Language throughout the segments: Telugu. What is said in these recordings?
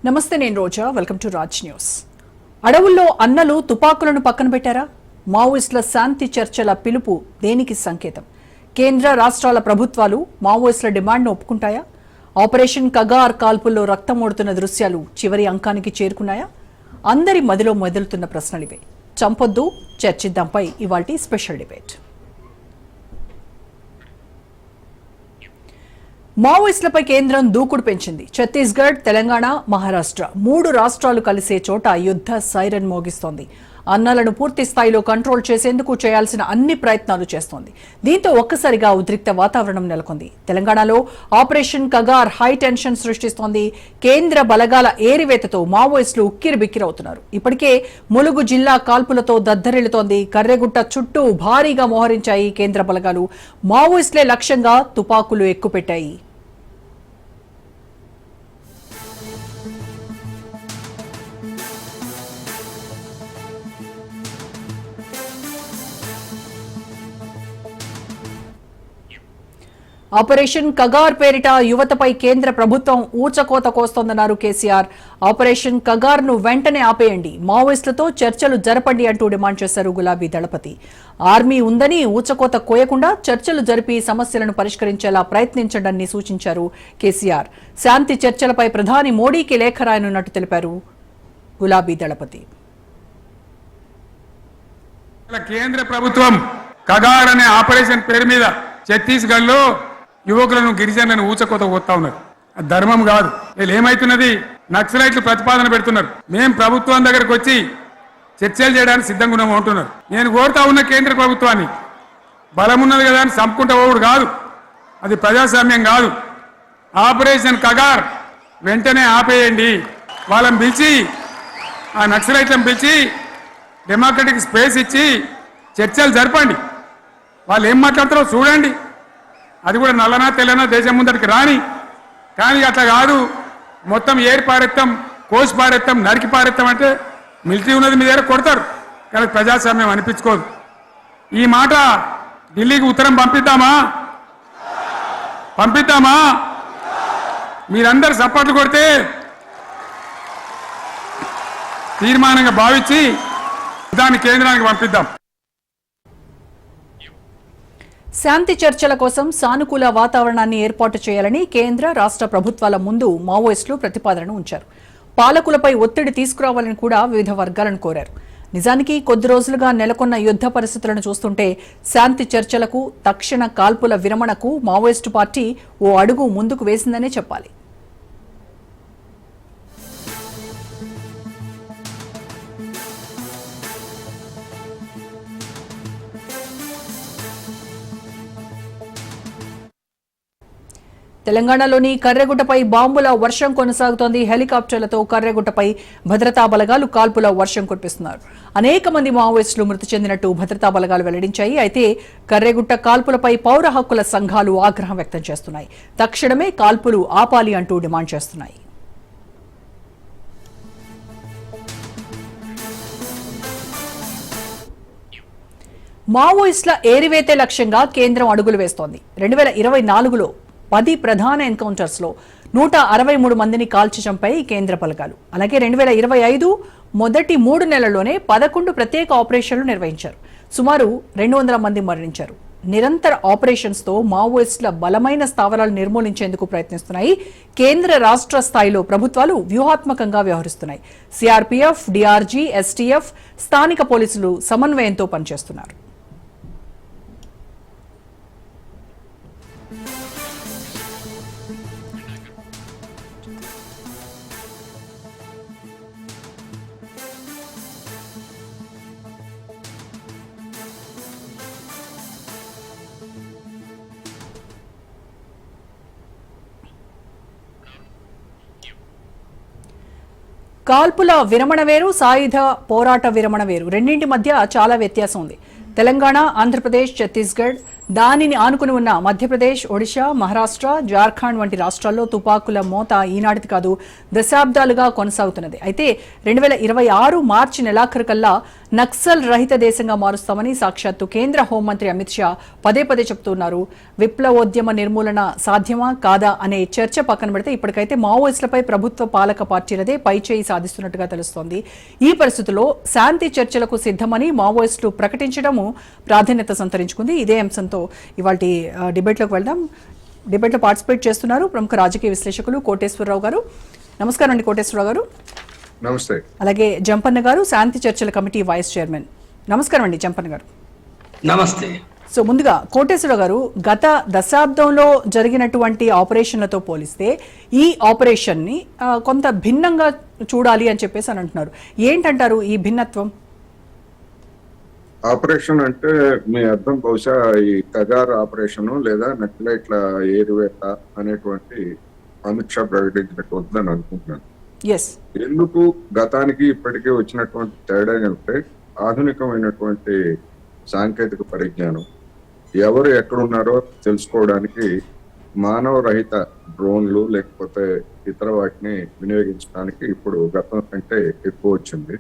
నమస్తే, నేను Roja. Welcome to Raj news. అడవుల్లో అన్నలు తుపాకులను పక్కన పెట్టారా? మావోయిస్టుల శాంతి చర్చల పిలుపు దేనికి సంకేతం? కేంద్ర రాష్ట్రాల ప్రభుత్వాలు మావోయిస్టుల డిమాండ్ను ఒప్పుకుంటాయా? ఆపరేషన్ కగార్ కాల్పుల్లో రక్తం ఓడుతున్న దృశ్యాలు చివరి అంకానికి చేరుకున్నాయా? అందరి మదిలో మెదులుతున్న ప్రశ్నలివే. చంపొద్దు, చర్చిద్దాంపై ఇవాల్టి స్పెషల్ డిబేట్. మావోయిస్టులపై కేంద్రం దూకుడు పెంచింది. ఛత్తీస్గఢ్, తెలంగాణ, మహారాష్ట్ర 3 రాష్ట్రాలు కలిసే చోట యుద్ధ సైరన్ మోగిస్తోంది. అన్నలను పూర్తి స్థాయిలో కంట్రోల్ చేసేందుకు చేయాల్సిన అన్ని ప్రయత్నాలు చేస్తోంది. దీంతో ఒక్కసారిగా ఉద్రిక్త వాతావరణం నెలకొంది. తెలంగాణలో ఆపరేషన్ కగార్ హై టెన్షన్ సృష్టిస్తోంది. కేంద్ర బలగాల ఏరివేతతో మావోయిస్టులు ఉక్కిరిబిక్కిరవుతున్నారు. ఇప్పటికే ములుగు జిల్లా కాల్పులతో దద్దరిల్లుతోంది. కర్రెగుట్ట చుట్టూ భారీగా మోహరించాయి కేంద్ర బలగాలు. మావోయిస్టులే లక్ష్యంగా తుపాకులు ఎక్కుపెట్టాయి. ఆపరేషన్ కగార్ పేరిట యువతపై కేంద్ర ప్రభుత్వం ఊచకోత కోస్తోందన్నారు కేసీఆర్. ఆపరేషన్ కగార్ ను వెంటనే ఆపేయండి, మావోయిస్టులతో చర్చలు జరపండి అంటూ డిమాండ్ చేశారు గులాబీ దళపతి. ఆర్మీ ఉందని ఊచకోత కోయకుండా చర్చలు జరిపి సమస్యలను పరిష్కరించేలా ప్రయత్నించండి సూచించారు కేసీఆర్. శాంతి చర్చలపై ప్రధాని మోడీకి లేఖ రాయనున్నట్టు తెలిపారు గులాబీ దళపతి. కేంద్ర ప్రభుత్వం కగార్ అనే ఆపరేషన్ పేరు మీద ఛత్తీస్గఢ్ లో యువకులను గిరిజనులను ఊచకోత పోతా ఉన్నారు. ధర్మం కాదు. వీళ్ళు ఏమైతున్నది, నక్సలైట్లు ప్రతిపాదన పెడుతున్నారు. మేం ప్రభుత్వం దగ్గరకు వచ్చి చర్చలు చేయడానికి సిద్ధంగా ఉన్నాము అంటున్నారు. నేను కోరుతా ఉన్న కేంద్ర ప్రభుత్వాన్ని, బలం ఉన్నది కదా అని చంపుకుంటా పోవుడు కాదు, అది ప్రజాస్వామ్యం కాదు. ఆపరేషన్ కగార్ వెంటనే ఆపేయండి. వాళ్ళని పిలిచి, ఆ నక్సలైట్లను పిలిచి డెమోక్రటిక్ స్పేస్ ఇచ్చి చర్చలు జరపండి. వాళ్ళు ఏం మాట్లాడతారో చూడండి. అది కూడా నల్లనా తెల్లనా దేశం ముందరికి రాని. కానీ అట్లా కాదు, మొత్తం ఏరి పారెత్తాం, కోసి పారెత్తాం, నరికి పారెత్తాం అంటే మిలిటరీ ఉన్నది మీ దగ్గర కొడతారు. కానీ ప్రజాస్వామ్యం అనిపించుకోదు. ఈ మాట ఢిల్లీకి ఉత్తరం పంపిద్దామా? మీరందరూ సపోర్ట్లు కొడితే తీర్మానంగా భావించి దాన్ని కేంద్రానికి పంపిద్దాం. శాంతి చర్చల కోసం సానుకూల వాతావరణాన్ని ఏర్పాటు చేయాలని కేంద్ర రాష్ట్ర ప్రభుత్వాల ముందు మావోయిస్టులు ప్రతిపాదనను ఉంచారు. పాలకులపై ఒత్తిడి తీసుకురావాలని కూడా వివిధ వర్గాలను కోరారు. నిజానికి కొద్ది రోజులుగా నెలకొన్న యుద్ధ పరిస్థితులను చూస్తుంటే శాంతి చర్చలకు, తక్షణ కాల్పుల విరమణకు మావోయిస్టు పార్టీ ఓ అడుగు ముందుకు వేసిందనే చెప్పాలి. తెలంగాణలోని కర్రెగుట్టపై బాంబుల వర్షం కొనసాగుతోంది. హెలికాప్టర్లతో కర్రెగుట్టపై భద్రతా బలగాలు కాల్పుల వర్షం కురిపిస్తున్నారు. అనేక మంది మావోయిస్టులు మృతి చెందినట్టు భద్రతా బలగాలు వెల్లడించాయి. అయితే కర్రెగుట్ట కాల్పులపై పౌర హక్కుల సంఘాలు ఆగ్రహం వ్యక్తం చేస్తున్నాయి. తక్షణమే కాల్పులు ఆపాలి అంటూ డిమాండ్ చేస్తున్నాయి. మావోయిస్టుల ఏరివేతే లక్ష్యంగా కేంద్రం అడుగులు వేస్తోంది. 2024లో 10 ప్రధాన ఎన్కౌంటర్స్ లో 163 మందిని కాల్చి చంపాయి కేంద్ర బలగాలు. అలాగే 2025 మొదటి 3 నెలల్లోనే 11 ప్రత్యేక ఆపరేషన్లు నిర్వహించారు. సుమారు 200 మంది మరణించారు. నిరంతర ఆపరేషన్స్ తో మావోయిస్టుల బలమైన స్థావరాలు నిర్మూలించేందుకు ప్రయత్నిస్తున్నాయి. కేంద్ర రాష్ట్ర స్థాయిలో ప్రభుత్వాలు వ్యూహాత్మకంగా వ్యవహరిస్తున్నాయి. సిఆర్పీఎఫ్, డిఆర్జీ, ఎస్టీఎఫ్, స్థానిక పోలీసులు సమన్వయంతో పనిచేస్తున్నారు. కాల్పుల విరమణ వేరు, సాయుధ పోరాట విరమణ వేరు. రెండింటి మధ్య చాలా వ్యత్యాసం ఉంది. తెలంగాణ, ఆంధ్రప్రదేశ్, ఛత్తీస్గఢ్, దానిని ఆనుకుని ఉన్న మధ్యప్రదేశ్, ఒడిశా, మహారాష్ట్ర, జార్ఖండ్ వంటి రాష్ట్రాల్లో తుపాకుల మోత ఈనాటిది కాదు, దశాబ్దాలుగా కొనసాగుతున్నది. అయితే 2026 మార్చి నెలాఖరు కల్లా నక్సల్ రహిత దేశంగా మారుస్తామని సాక్షాత్తు కేంద్ర హోంమంత్రి అమిత్ షా పదే పదే చెబుతున్నారు. విప్లవోద్యమ నిర్మూలన సాధ్యమా కాదా అనే చర్చ పక్కన పెడితే ఇప్పటికైతే మావోయిస్టులపై ప్రభుత్వ పాలక పార్టీలదే పైచేయి సాధిస్తున్నట్టుగా తెలుస్తోంది. ఈ పరిస్థితుల్లో శాంతి చర్చలకు సిద్ధమని మావోయిస్టులు ప్రకటించడము ప్రాధాన్యత సంతరించుకుంది. ఇదే అంశంతో ఇవాళ డిబేట్లోకి వెళ్దాం. డిబేట్లో పార్టిసిపేట్ చేస్తున్నారు ప్రముఖ రాజకీయ విశ్లేషకులు కోటేశ్వరరావు గారు. నమస్కారం అండి కోటేశ్వరరావు గారు. నమస్తే. అలాగే జంపన్న గారు, శాంతి చర్చల కమిటీ వైస్ చైర్మన్. నమస్కారం అండి జంపన్న గారు. నమస్తే. సో ముందుగా కోటేశ్వరరావు గారు, గత దశాబ్దంలో జరిగినటువంటి ఆపరేషన్లతో పోలిస్తే ఈ ఆపరేషన్ ని కొంత భిన్నంగా చూడాలి అని చెప్పేసి అని అంటున్నారు. ఏంటంటారు ఈ భిన్నత్వం? ఆపరేషన్ అంటే మీ అర్థం బహుశా ఈ కగార్ ఆపరేషన్ లేదా నక్సలైట్ల ఏరువేత అనేటువంటి అమిత్ షా ప్రకటించినట్టు వద్దని అనుకుంటున్నాను. ఎందుకు గతానికి ఇప్పటికీ వచ్చినటువంటి తేడా అంటే ఆధునికమైనటువంటి సాంకేతిక పరిజ్ఞానం, ఎవరు ఎక్కడున్నారో తెలుసుకోవడానికి మానవ రహిత డ్రోన్లు లేకపోతే ఇతర వాటిని వినియోగించడానికి ఇప్పుడు గతం కంటే ఎక్కువ వచ్చింది.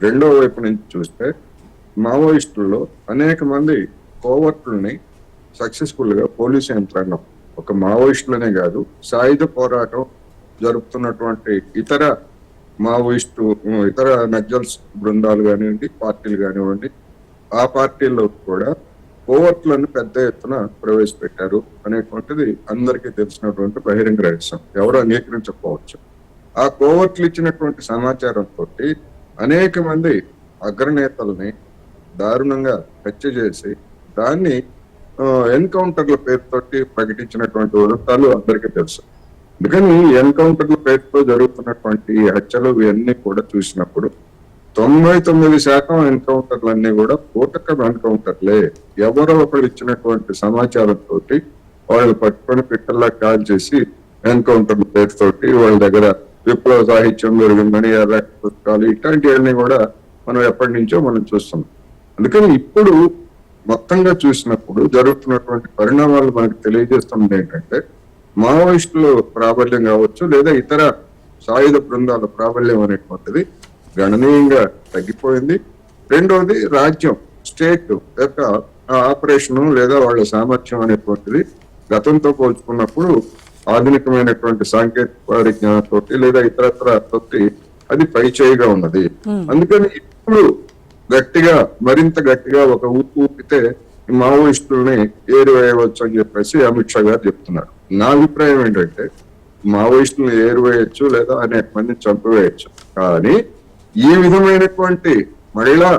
రెండో వైపు నుంచి చూస్తే మావోయిస్టుల్లో అనేక మంది కోవర్టుల్ని సక్సెస్ఫుల్ గా పోలీసు యంత్రాంగం, ఒక మావోయిస్టులనే కాదు సాయుధ పోరాటం జరుపుతున్నటువంటి ఇతర మావోయిస్టు ఇతర నక్సల్స్ బృందాలు కానివ్వండి, పార్టీలు కానివ్వండి, ఆ పార్టీల్లో కూడా కోవర్టులను పెద్ద ఎత్తున ప్రవేశపెట్టారు అనేటువంటిది అందరికీ తెలిసినటువంటి బహిరంగ రహస్యం, ఎవరు అంగీకరించకపోవచ్చు. ఆ కోవర్టులు ఇచ్చినటువంటి సమాచారంతో అనేక మంది అగ్రనేతల్ని దారుణంగా హత్య చేసి దాన్ని ఎన్కౌంటర్ల పేరుతోటి ప్రకటించినటువంటి వృత్తాలు అందరికీ తెలుసు. అందుకని ఎన్కౌంటర్ల పేరుతో జరుగుతున్నటువంటి హత్యలు ఇవన్నీ కూడా చూసినప్పుడు 99% ఎన్కౌంటర్లన్నీ కూడా పూటక ఎన్కౌంటర్లే. ఎవరో ఒకరు ఇచ్చినటువంటి సమాచారంతో వాళ్ళు పట్టుకొని పిట్టల్లా కాల్ చేసి ఎన్కౌంటర్ల పేరుతోటి వాళ్ళ దగ్గర విప్లవ సాహిత్యం జరిగిందని పుస్తకాలు ఇట్లాంటివన్నీ కూడా మనం ఎప్పటి నుంచో మనం చూస్తున్నాం. అందుకని ఇప్పుడు మొత్తంగా చూసినప్పుడు జరుగుతున్నటువంటి పరిణామాలు మనకు తెలియజేస్తున్నది ఏంటంటే మావోయిస్టులు ప్రాబల్యం కావచ్చు లేదా ఇతర సాయుధ బృందాల ప్రాబల్యం అనేటువంటిది గణనీయంగా తగ్గిపోయింది. రెండోది రాజ్యం, స్టేట్ యొక్క ఆపరేషన్ లేదా వాళ్ళ సామర్థ్యం అనేటువంటిది గతంతో పోల్చుకున్నప్పుడు ఆధునికమైనటువంటి సాంకేతిక పరిజ్ఞానంతో లేదా ఇతరత్రతోటి అది పైచేయిగా ఉన్నది. అందుకని ఇప్పుడు మరింత గట్టిగా ఒక ఊపితే మావోయిస్టుల్ని ఏరివేయవచ్చు అని చెప్పేసి అమిత్ షా గారు చెప్తున్నారు. నా అభిప్రాయం ఏంటంటే మావోయిస్టులను ఏరివేయచ్చు లేదా అనేక మందిని చంపివేయచ్చు, కానీ ఈ విధమైనటువంటి మహిళా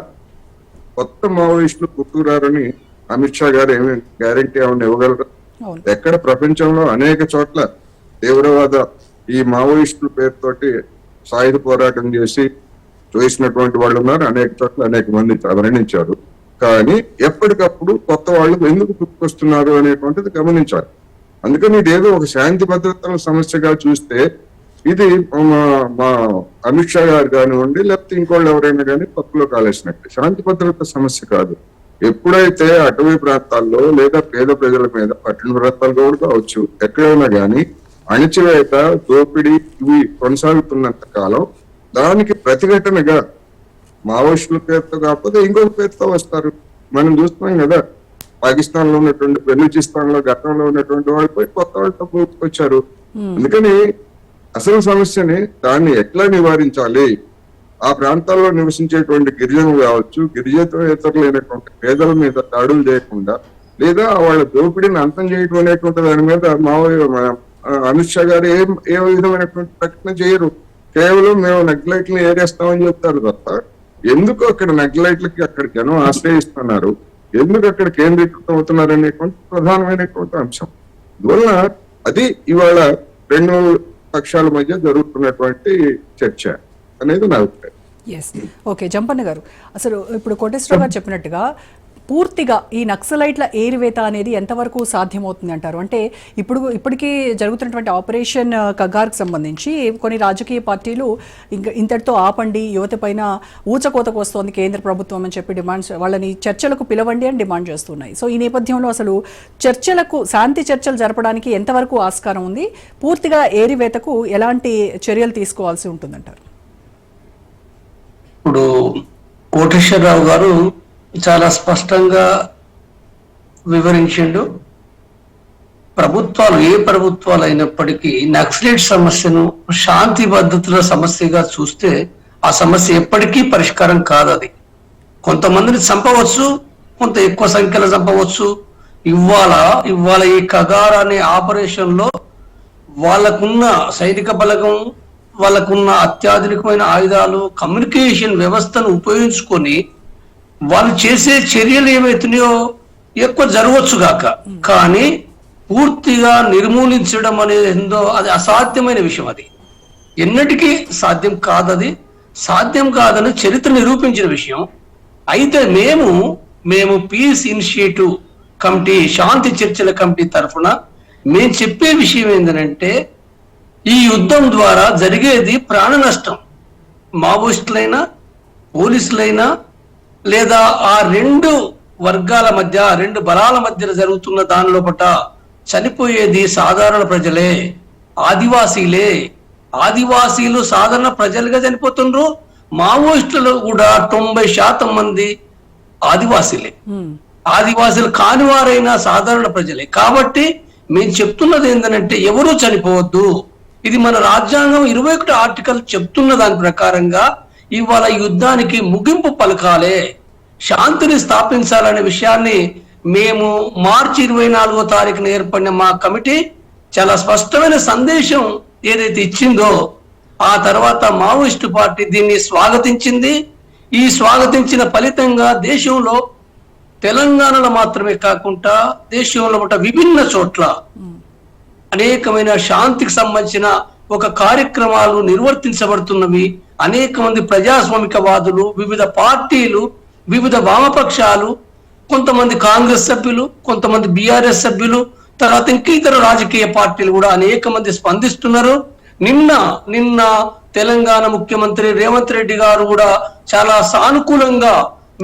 కొత్త మావోయిస్టులు పుట్టుకురారని అమిత్ షా గారు ఏమి గ్యారంటీ ఏమన్నా ఇవ్వగలరు? ఎక్కడ ప్రపంచంలో అనేక చోట్ల తీవ్రవాద ఈ మావోయిస్టుల పేరుతోటి సాయుధ పోరాటం చేసినటువంటి వాళ్ళు ఉన్నారు. అనేక చోట్ల అనేక మంది మరణించారు. కానీ ఎప్పటికప్పుడు కొత్త వాళ్ళు ఎందుకు పుట్టుకొస్తున్నారు అనేటువంటిది గమనించాలి. అందుకని ఇదేదో ఒక శాంతి భద్రతల సమస్యగా చూస్తే ఇది మా అమిత్ షా గారు కానివ్వండి లేకపోతే ఇంకోళ్ళు ఎవరైనా కానీ పప్పులో కాలేసినట్టు. శాంతి భద్రత సమస్య కాదు. ఎప్పుడైతే అటవీ ప్రాంతాల్లో లేదా పేద ప్రజల మీద, పట్టణ ప్రాంతాలు కూడా కావచ్చు, ఎక్కడైనా కానీ అణచివేత, దోపిడీ ఇవి కొనసాగుతున్నంత కాలం దానికి ప్రతిఘటనగా మావోయిస్టుల పేరుతో కాకపోతే ఇంకొక పేరుతో వస్తారు. మనం చూస్తున్నాం కదా, పాకిస్తాన్ లో ఉన్నటువంటి బెలూచిస్తాన్ లో గతంలో ఉన్నటువంటి వాళ్ళు పోయి కొత్త వాళ్ళతో పూర్తికొచ్చారు. అందుకని అసలు సమస్యని దాన్ని ఎట్లా నివారించాలి, ఆ ప్రాంతాల్లో నివసించేటువంటి గిరిజనులు కావచ్చు, గిరిజేతరులైనటువంటి పేదల మీద దాడులు చేయకుండా లేదా వాళ్ళ దోపిడీని అంతం చేయడం అనేటువంటి దాని మీద అమిత్ షా గారు ఏ విధమైనటువంటి ప్రకటన చేయరు. కేవలం మేము నక్సలైట్లను ఏరేస్తామని చెప్తారు తప్ప ఎందుకు అక్కడ నక్సలైట్లకి అక్కడ జనం ఆశ్రయిస్తున్నారు, ఎందుకు అక్కడ కేంద్రీకృతం అవుతున్నారు అనేటువంటి ప్రధానమైనటువంటి అంశం. అందువల్ల అది ఇవాళ రెండు పక్షాల మధ్య జరుగుతున్నటువంటి చర్చ అనేది నా అభిప్రాయం. ఓకే జంపన్న గారు, అసలు ఇప్పుడు కోటేశ్వరరావు గారు చెప్పినట్టుగా పూర్తిగా ఈ నక్సలైట్ల ఏరివేత అనేది ఎంతవరకు సాధ్యమవుతుంది అంటారు? అంటే ఇప్పటికీ జరుగుతున్నటువంటి ఆపరేషన్ కగార్కి సంబంధించి కొన్ని రాజకీయ పార్టీలు ఇంకా ఇంతటితో ఆపండి, యువత పైన ఊచకోతకు వస్తోంది కేంద్ర ప్రభుత్వం అని చెప్పి వాళ్ళని చర్చలకు పిలవండి అని డిమాండ్ చేస్తున్నాయి. సో ఈ నేపథ్యంలో అసలు శాంతి చర్చలు జరపడానికి ఎంతవరకు ఆస్కారం ఉంది? పూర్తిగా ఏరివేతకు ఎలాంటి చర్యలు తీసుకోవాల్సి ఉంటుందంటారు? ఇప్పుడు కోటేశ్వరరావు గారు చాలా స్పష్టంగా వివరించిండు. ఏ ప్రభుత్వాలు అయినప్పటికీ నక్సలైట్ సమస్యను శాంతి భద్రతల సమస్యగా చూస్తే ఆ సమస్య ఎప్పటికీ పరిష్కారం కాదు. అది కొంతమందిని చంపవచ్చు, కొంత ఎక్కువ సంఖ్యలో చంపవచ్చు. ఇవాళ ఈ కగార్ అనే ఆపరేషన్ లో వాళ్ళకున్న సైనిక బలగం, వాళ్ళకున్న అత్యాధునికమైన ఆయుధాలు, కమ్యూనికేషన్ వ్యవస్థను ఉపయోగించుకొని వాళ్ళు చేసే చర్యలు ఏమైతున్నాయో ఎక్కువ జరగవచ్చు గాక, కానీ పూర్తిగా నిర్మూలించడం అనేది అది అసాధ్యమైన విషయం. అది ఎన్నటికీ సాధ్యం కాదు. అది సాధ్యం కాదని చరిత్ర నిరూపించిన విషయం. అయితే మేము పీస్ ఇనిషియేటివ్ కమిటీ, శాంతి చర్చల కమిటీ తరఫున మేము చెప్పే విషయం ఏంటంటే, ఈ యుద్ధం ద్వారా జరిగేది ప్రాణ నష్టం. మావోయిస్టులైనా, పోలీసులైనా, లేదా ఆ రెండు వర్గాల మధ్య, రెండు బలాల మధ్య జరుగుతున్న దానిలోపట చనిపోయేది సాధారణ ప్రజలే, ఆదివాసీలే. ఆదివాసీలు సాధారణ ప్రజలుగా చనిపోతుండ్రు. మావోయిస్టులు కూడా 90% మంది ఆదివాసీలే. ఆదివాసీలు కాని వారైనా సాధారణ ప్రజలే. కాబట్టి మేము చెప్తున్నది ఏంటంటే, ఎవరూ చనిపోవద్దు. ఇది మన రాజ్యాంగం 21 ఆర్టికల్ చెప్తున్న దాని ప్రకారంగా ఇవాళ యుద్ధానికి ముగింపు పలకాలే, శాంతిని స్థాపించాలనే విషయాన్ని మేము మార్చి 24వ తారీఖున ఏర్పడిన మా కమిటీ చాలా స్పష్టమైన సందేశం ఏదైతే ఇచ్చిందో, ఆ తర్వాత మావోయిస్టు పార్టీ దీన్ని స్వాగతించింది. ఈ స్వాగతించిన ఫలితంగా దేశంలో, తెలంగాణలో మాత్రమే కాకుండా దేశంలో విభిన్న చోట్ల అనేకమైన శాంతికి సంబంధించిన ఒక కార్యక్రమాలు నిర్వర్తించబడుతున్నవి. అనేక మంది ప్రజాస్వామికవాదులు, వివిధ పార్టీలు, వివిధ వామపక్షాలు, కొంతమంది కాంగ్రెస్ సభ్యులు, కొంతమంది బీఆర్ఎస్ సభ్యులు, తర్వాత ఇంకా ఇతర రాజకీయ పార్టీలు కూడా అనేక మంది స్పందిస్తున్నారు. నిన్న తెలంగాణ ముఖ్యమంత్రి రేవంత్ రెడ్డి గారు కూడా చాలా సానుకూలంగా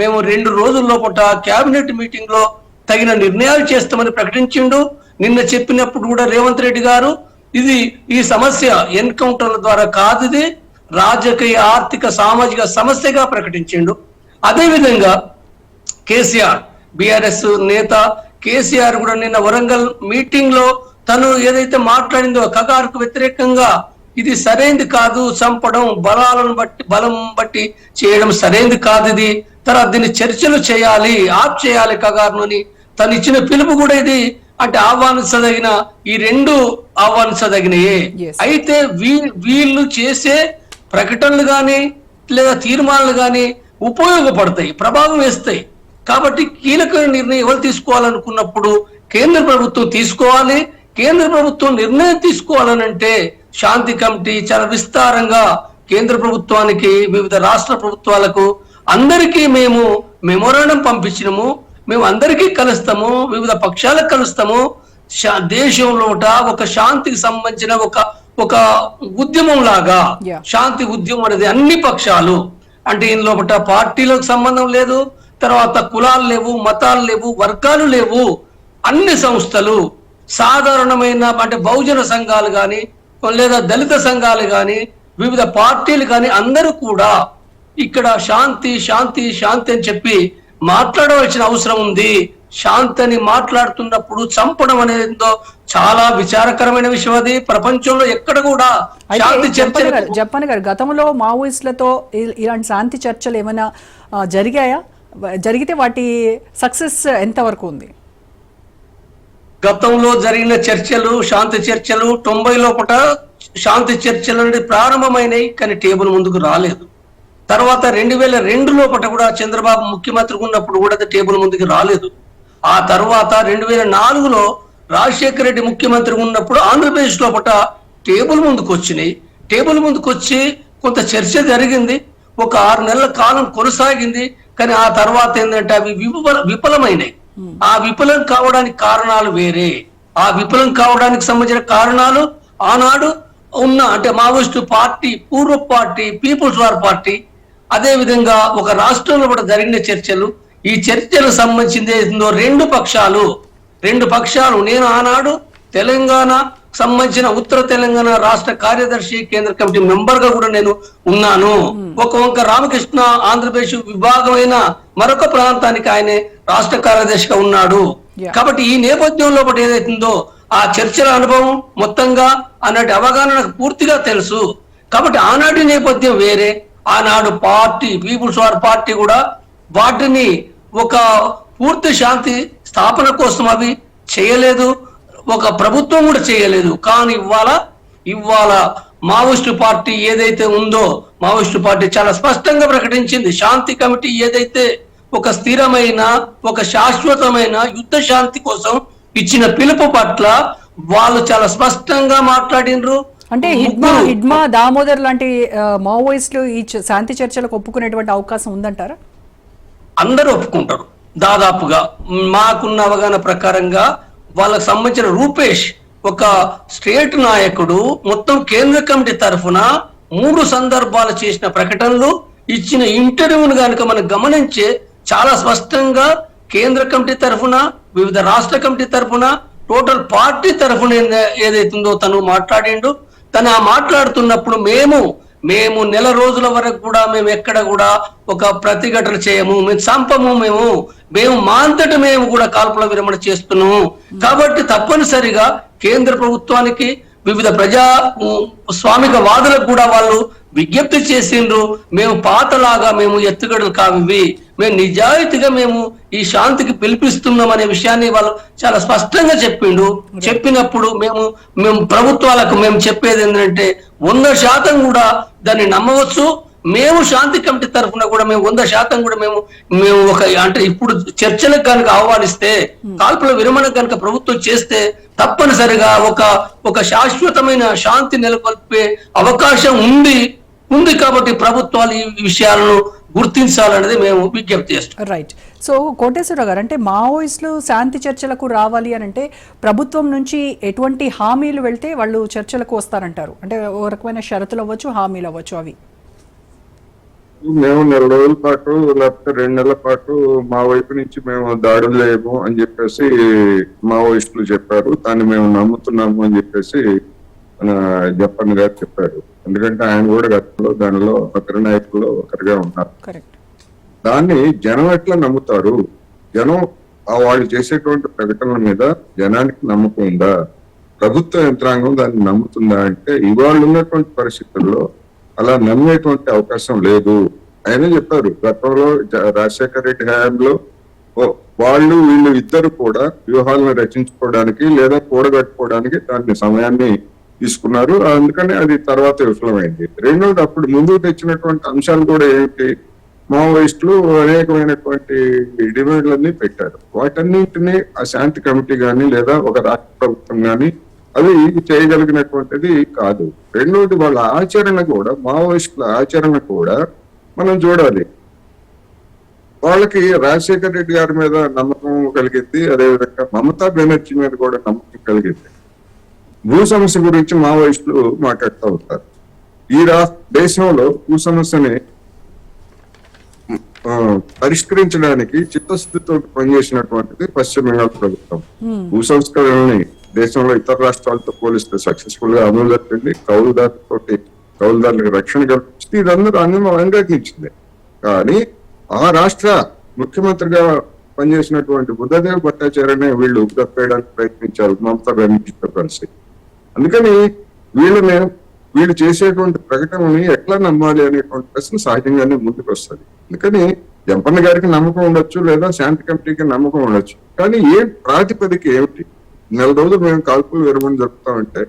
మేము 2 రోజుల లోపల కేబినెట్ మీటింగ్ లో తగిన నిర్ణయాలు చేస్తామని ప్రకటించిండు. నిన్న చెప్పినప్పుడు కూడా రేవంత్ రెడ్డి గారు ఈ సమస్య ఎన్కౌంటర్ల ద్వారా కాదు, ఇది రాజకీయ, ఆర్థిక, సామాజిక సమస్యగా ప్రకటించిండు. అదేవిధంగా కేసీఆర్, బీఆర్ఎస్ నేత కేసీఆర్ కూడా నిన్న వరంగల్ మీటింగ్ లో తను ఏదైతే మాట్లాడిందో కగార్కు వ్యతిరేకంగా ఇది సరైనది కాదు, చంపడం, బలం బట్టి చేయడం సరైనది కాదు, ఇది తర్వాత దీన్ని చర్చలు చేయాలి, ఆప్ చేయాలి కగార్ను అని తను ఇచ్చిన పిలుపు కూడా ఇది అంటే ఆహ్వానించదగిన, ఈ రెండు ఆహ్వానించదగినయే. అయితే వీళ్ళు చేసే ప్రకటనలు కానీ లేదా తీర్మానాలు కానీ ఉపయోగపడతాయి, ప్రభావం వేస్తాయి. కాబట్టి కీలక నిర్ణయం ఎవరు తీసుకోవాలనుకున్నప్పుడు కేంద్ర ప్రభుత్వం తీసుకోవాలి. కేంద్ర ప్రభుత్వం నిర్ణయం తీసుకోవాలనంటే శాంతి కమిటీ చాలా విస్తారంగా కేంద్ర ప్రభుత్వానికి, వివిధ రాష్ట్ర ప్రభుత్వాలకు అందరికీ మేము మెమోరాండం పంపించినము. మేము అందరికీ కలుస్తాము, వివిధ పక్షాలకు కలుస్తాము. దేశంలో ఒక శాంతికి సంబంధించిన ఒక ఉద్యమం లాగా, శాంతి ఉద్యమం అనేది అన్ని పక్షాలు, అంటే ఇందులో పార్టీలకు సంబంధం లేదు, తర్వాత కులాలు లేవు, మతాలు లేవు, వర్గాలు లేవు, అన్ని సంస్థలు, సాధారణమైన అంటే బహుజన సంఘాలు కానీ లేదా దళిత సంఘాలు కానీ వివిధ పార్టీలు కానీ అందరూ కూడా ఇక్కడ శాంతి శాంతి శాంతి అని చెప్పి మాట్లాడవలసిన అవసరం ఉంది. శాంతి అని మాట్లాడుతున్నప్పుడు చంపడం అనేది చాలా విచారకరమైన విషయం. అది ప్రపంచంలో ఎక్కడ కూడా శాంతి చర్చలు. జప్పన్ గారు, గతంలో మావోయిస్టులతో ఇలాంటి శాంతి చర్చలు ఏమైనా జరిగాయా? జరిగితే వాటి సక్సెస్ ఎంత వరకు ఉంది? గతంలో జరిగిన చర్చలు, శాంతి చర్చలు 90 లోపల శాంతి చర్చలు అనేది ప్రారంభమైనాయి, కానీ టేబుల్ ముందుకు రాలేదు. తర్వాత 2002 లోపల కూడా చంద్రబాబు ముఖ్యమంత్రిగా ఉన్నప్పుడు కూడా టేబుల్ ముందుకు రాలేదు. ఆ తర్వాత 2004లో రాజశేఖర రెడ్డి ముఖ్యమంత్రిగా ఉన్నప్పుడు ఆంధ్రప్రదేశ్ లోపల టేబుల్ ముందుకు వచ్చినాయి. టేబుల్ ముందుకు వచ్చి కొంత చర్చ జరిగింది, ఒక 6 నెలల కాలం కొనసాగింది. కానీ ఆ తర్వాత ఏంటంటే అవి విఫలమైనాయి. ఆ విఫలం కావడానికి కారణాలు వేరే. ఆ విఫలం కావడానికి సంబంధించిన కారణాలు ఆనాడు ఉన్న అంటే మావోయిస్టు పార్టీ, పూర్వ పార్టీ, పీపుల్స్ వార్ పార్టీ, అదే విధంగా ఒక రాష్ట్రంలో కూడా జరిగిన చర్చలు, ఈ చర్చలకు సంబంధించింది ఏందో రెండు పక్షాలు నేను ఆనాడు తెలంగాణ సంబంధించిన ఉత్తర తెలంగాణ రాష్ట్ర కార్యదర్శి, కేంద్ర కమిటీ మెంబర్ గా కూడా నేను ఉన్నాను. ఒక వంక రామకృష్ణ ఆంధ్రప్రదేశ్ విభాగమైన మరొక ప్రాంతానికి ఆయనే రాష్ట్ర కార్యదర్శిగా ఉన్నాడు. కాబట్టి ఈ నేపథ్యంలో ఒకటి ఏదైతుందో ఆ చర్చల అనుభవం మొత్తంగా అన్నటి అవగాహన నాకు పూర్తిగా తెలుసు. కాబట్టి ఆనాటి నేపథ్యం వేరే. ఆనాడు పార్టీ, పీపుల్స్ వార్ పార్టీ కూడా వాటిని ఒక పూర్తి శాంతి స్థాపన కోసం అవి చేయలేదు, ఒక ప్రభుత్వం కూడా చేయలేదు. కానీ ఇవాళ మావోయిస్టు పార్టీ ఏదైతే ఉందో, మావోయిస్టు పార్టీ చాలా స్పష్టంగా ప్రకటించింది, శాంతి కమిటీ ఏదైతే ఒక స్థిరమైన, ఒక శాశ్వతమైన యుద్ధ శాంతి కోసం ఇచ్చిన పిలుపు పట్ల వాళ్ళు చాలా స్పష్టంగా మాట్లాడినరు. అంటే హిడ్మా దామోదర్ లాంటి మావోయిస్టులు ఈ శాంతి చర్చలకు ఒప్పుకునేటువంటి అవకాశం ఉందంటారా? అందరూ ఒప్పుకుంటారు దాదాపుగా. మాకున్న అవగాహన ప్రకారంగా వాళ్ళకు సంబంధించిన రూపేష్ ఒక స్టేట్ నాయకుడు మొత్తం కేంద్ర కమిటీ తరఫున 3 సందర్భాలు చేసిన ప్రకటనలు, ఇచ్చిన ఇంటర్వ్యూను కనుక మనం గమనించే చాలా స్పష్టంగా కేంద్ర కమిటీ తరఫున, వివిధ రాష్ట్ర కమిటీ తరఫున, టోటల్ పార్టీ తరఫున ఏదైతుందో తను మాట్లాడిండు. తను ఆ మాట్లాడుతున్నప్పుడు మేము నెల రోజుల వరకు కూడా మేము ఎక్కడ కూడా ఒక ప్రతిఘటన చేయము, మేము చంపము, మేము మా అంతటి మేము కూడా కాల్పుల విరమణ చేస్తున్నాము. కాబట్టి తప్పనిసరిగా కేంద్ర ప్రభుత్వానికి, వివిధ ప్రజా స్వామిక వాదులకు కూడా వాళ్ళు విజ్ఞప్తి చేసిండ్రు. మేము పాతలాగా మేము ఎత్తుగడలు కావివి, మేము నిజాయితీగా మేము ఈ శాంతికి పిలిపిస్తున్నాం అనే విషయాన్ని వాళ్ళు చాలా స్పష్టంగా చెప్పిండు. చెప్పినప్పుడు మేము ప్రభుత్వాలకు మేము చెప్పేది ఏంటంటే 100% కూడా దాన్ని నమ్మవచ్చు. మేము శాంతి కమిటీ తరఫున కూడా మేము 100% కూడా మేము ఒక అంటే ఇప్పుడు చర్చలకు కనుక ఆహ్వానిస్తే, కాల్పుల విరమణ కనుక ప్రభుత్వం చేస్తే తప్పనిసరిగా ఒక శాశ్వతమైన శాంతి నెలకొల్పే అవకాశం ఉంది. కాబట్టి ప్రభుత్వాలు ఈ విషయాలను గుర్తించాలనేది మేము విజ్ఞప్తి చేస్తాం. రైట్. సో కోటేశ్వరరావు గారు, అంటే మావోయిస్టులు శాంతి చర్చలకు రావాలి అని అంటే ప్రభుత్వం నుంచి ఎటువంటి హామీలు వెళ్తే వాళ్ళు చర్చలకు వస్తారంటారు? అంటే ఓ రకమైన షరతులు అవ్వచ్చు, హామీలు అవ్వచ్చు. అవి మేము 4 రోజుల పాటు లేకపోతే 2 నెలల పాటు మా వైపు నుంచి మేము దాడులు చేయము అని చెప్పేసి మావోయిస్టులు చెప్పారు. దాన్ని మేము నమ్ముతున్నాము అని చెప్పేసి మన జప్పన్ గారు చెప్పారు. ఎందుకంటే ఆయన కూడా గతంలో దానిలో అగ్రనాయకుల్లో ఒకరిగా ఉన్నారు. దాన్ని జనం ఎట్లా నమ్ముతారు? జనం వాళ్ళు చేసేటువంటి ప్రకటనల మీద జనానికి నమ్మకం ఉందా? ప్రభుత్వ యంత్రాంగం దాన్ని నమ్ముతుందా అంటే ఇవాళ ఉన్నటువంటి పరిస్థితుల్లో అలా నమ్మేటువంటి అవకాశం లేదు. ఆయన చెప్పారు, గతంలో రాజశేఖర రెడ్డి హయాంలో వీళ్ళు ఇద్దరు కూడా వ్యూహాలను రచించుకోవడానికి లేదా కూడగట్టుకోవడానికి దాన్ని సమయాన్ని తీసుకున్నారు. అందుకని అది తర్వాత విఫలమైంది. రెండోది, అప్పుడు ముందుకు తెచ్చినటువంటి అంశాలు కూడా ఏంటి, మావోయిస్టులు అనేకమైనటువంటి డిమాండ్లన్నీ పెట్టారు. వాటన్నింటినీ ఆ శాంతి కమిటీ కానీ లేదా ఒక రాష్ట్ర ప్రభుత్వం కానీ అది చేయగలిగినటువంటిది కాదు. రెండోది, వాళ్ళ ఆచరణ కూడా, మావోయిస్టుల ఆచరణ కూడా మనం చూడాలి. వాళ్ళకి రాజశేఖర రెడ్డి గారి మీద నమ్మకం కలిగింది, అదేవిధంగా మమతా బెనర్జీ మీద కూడా నమ్మకం కలిగింది. భూ సమస్య గురించి మావోయిస్టులు మాట్లాడుతూ ఉంటారు. ఈ దేశంలో భూ సమస్యని పరిష్కరించడానికి చిత్తశుద్ధితో పనిచేసినటువంటిది పశ్చిమ బెంగాల్ ప్రభుత్వం. భూ సంస్కరణని దేశంలో ఇతర రాష్ట్రాలతో పోలిస్తే సక్సెస్ఫుల్ గా అమలు జరిపింది. కౌలుదారులకు రక్షణ కల్పించింది. ఇదందరూ అంగీకరించింది. కానీ ఆ రాష్ట్ర ముఖ్యమంత్రిగా పనిచేసినటువంటి బుద్ధదేవ్ భట్టాచార్యనే వీళ్ళు తప్పేయడానికి ప్రయత్నించారు మమతా బెనర్జీతో కలిసి. అందుకని వీళ్ళు చేసేటువంటి ప్రకటనని ఎట్లా నమ్మాలి అనేటువంటి ప్రశ్న సహజంగానే ముందుకు వస్తుంది. అందుకని జంపన్న గారికి నమ్మకం ఉండొచ్చు, లేదా శాంతి కమిటీకి నమ్మకం ఉండొచ్చు. కానీ ఏ ప్రాతిపదిక ఏమిటి? 4 రోజులు మేము కాల్పులు విరమణ జరుపుతామంటే